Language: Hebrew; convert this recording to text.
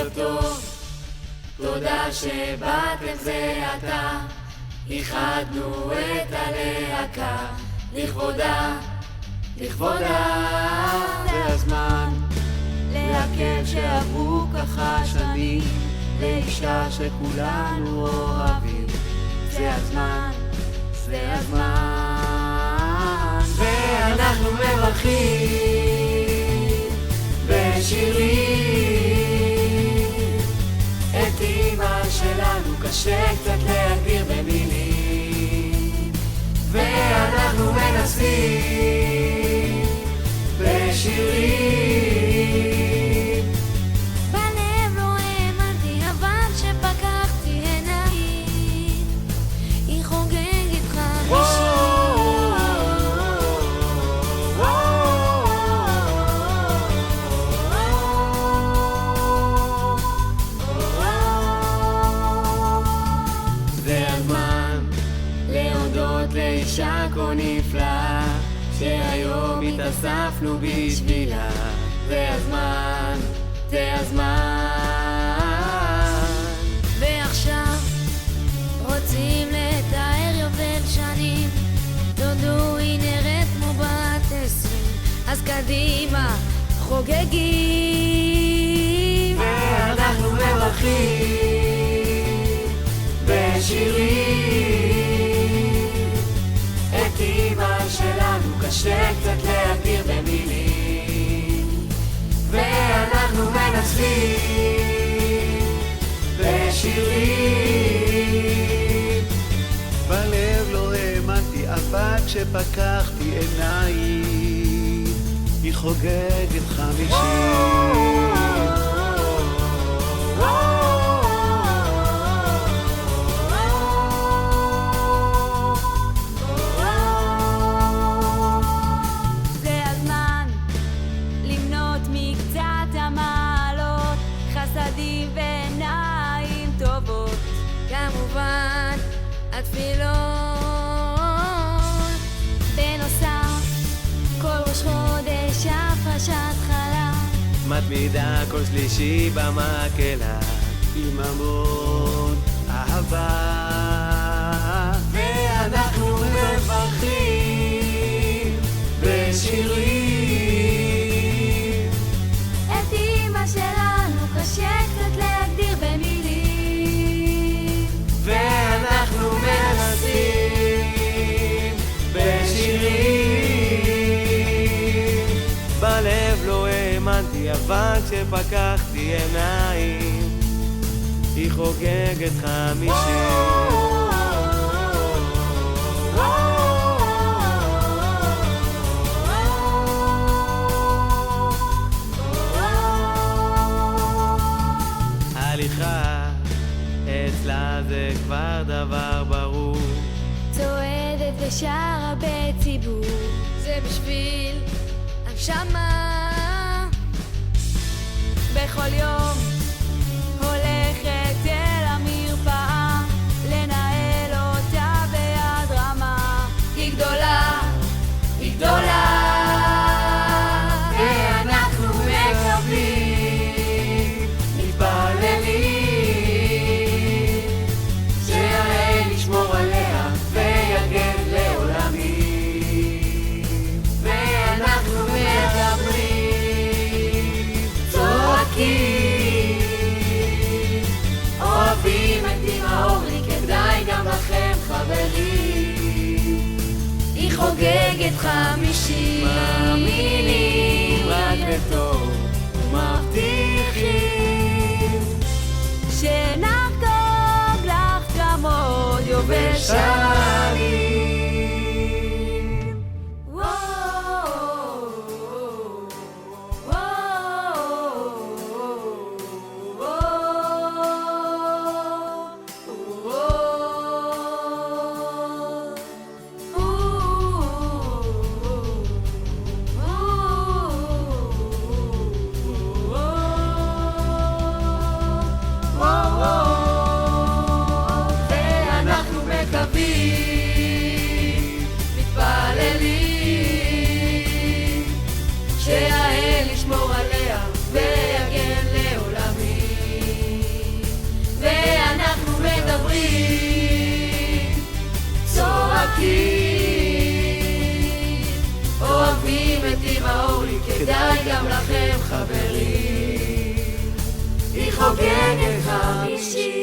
ערב טוב, תודה שבאתם זה עתה, איחדנו את הלהקה, לכבודה, לכבודה. זה הזמן להכיר שעברו ככה שנים, לאישה שכולנו אוהבים. זה הזמן, זה הזמן. ואנחנו מברכים בשירים את אמא שלנו, קשה קצת להגדיר במילים, ואנחנו מנסים בשירים. בלב לא האמנתי, אבל שפקחתי עיניים, היא חוגגת 50. לאישה כה נפלאה, שהיום התאספנו בשבילה. זה הזמן, זה הזמן. ועכשיו רוצים לתאר יובל שנים, תודו היא נראית כמו בת 20, אז קדימה חוגגים. ואנחנו מברכים בשירים את אמא שלנו, קשה קצת להגדיר במילים, ואנחנו מנסים בשירים. בלב לא האמנתי, אבל כשפקחתי עיניים, היא חוגגת 50. חסדים ועיניים טובות, כמובן התפילות. בנוסף, כל ראש חודש הפרשת חלה, מתמידה כל שלישי במקהלה, עם המון אהבה. ואנחנו מברכים בשירים את אמא שלנו, קשה קצת להגדיר במילים, ואנחנו מנסים בשירים. בלב לא האמנתי, אבל כשפקחתי עיניים, היא חוגגת 50. הליכה אצלה זה כבר דבר ברור, צועדת ושרה בציבור, זה בשביל הנשמה. בכל יום הולכת אל המרפאה, לנהל אותה ביד רמה. היא גדולה, היא גדולה, ואנחנו מקווים, מתפללים, שהאל ישמור עליה ויגן לעולמים. ואנחנו מדברים, צועקים, אוהבים את אמא אורלי, כדאי גם לכם חברים. היא חוגגת 50. מאמינים רק לטוב ומבטיחים שנחגוג לך גם עוד יובל שנים. כדאי גם לכם חברים, היא חוגגת 50.